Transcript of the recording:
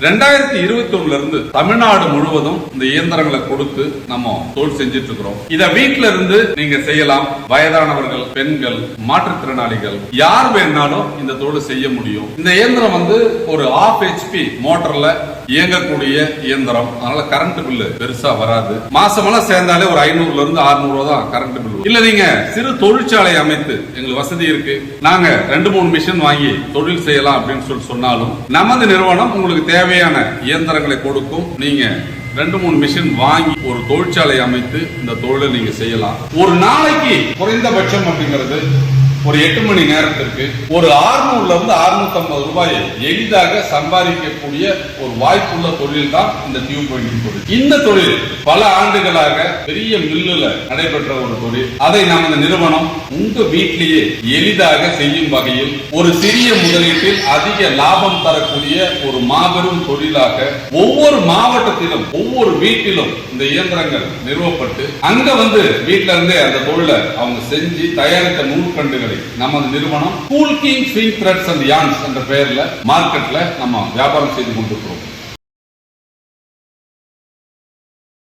2021 இருந்து தமிழ்நாடு முழுவதும் இந்த இயந்திரங்களை கொடுத்து நம்ம தொழில் செஞ்சிட்டு இருக்கிறோம். இத வீட்ல இருந்து நீங்க செய்யலாம். வயதானவர்கள், பெண்கள், மாற்றுத்திறனாளிகள் யார் வேணாலும் இந்த தொழில் செய்ய முடியும். இந்த இயந்திரம் ஒரு 1/2 HP மோட்டர்ல இயங்கக்கூடிய இயந்திரம். அதனால கரண்ட் பில்லு பெருசா வராது. மாசமெல்லாம் சேர்ந்தாலே ஒரு 500 இருந்து 600 தான் கரண்ட் பில். இல்ல நீங்க சிறு தொழிற்சாலை அமைத்து எங்களுக்கு வசதி இருக்கு, நாங்க 2-3 மிஷின் வாங்கி தொழில் செய்யலாம் அப்படின்னு சொன்னாலும் நமது நிறுவனம் உங்களுக்கு தேவையான இயந்திரங்களை கொடுக்கும். நீங்க 2-3 மிஷின் வாங்கி ஒரு தொழிற்சாலை அமைத்து இந்த தொழிலை நீங்க செய்யலாம். ஒரு நாளைக்கு குறைந்தபட்சம் அப்படிங்கிறது ஒரு 8 மணி நேரத்திற்கு ஒரு 600 இருந்து 650 ரூபாயை எளிதாக சம்பாதிக்கக்கூடிய ஒரு வாய்ப்புள்ள தொழில் தான் இந்த டியூப் பெயிண்டிங் தொழில். இந்த தொழில் பல ஆண்டுகளாக பெரிய மில்லுல நடைபெற்ற ஒரு தொழில். அதை நமது நிறுவனம் உங்க வீட்டிலேயே எளிதாக செய்யும் வகையில் ஒரு சிறிய முதலீட்டில் அதிக லாபம் தரக்கூடிய ஒரு மாபெரும் தொழிலாக ஒவ்வொரு மாவட்டத்திலும் ஒவ்வொரு வீட்டிலும் இந்த இயந்திரங்கள் நிறுவப்பட்டு அங்க வீட்டில இருந்தே அந்த தொழிலை அவங்க செஞ்சு தயாரித்த நூற்கண்டுகள் நமது நிறுவனம் Cool King Swing Threads and Yarns என்ற பெயர்ல மார்க்கெட்ல நம்ம வியாபாரம் செய்து கொண்டிருக்கிறோம்.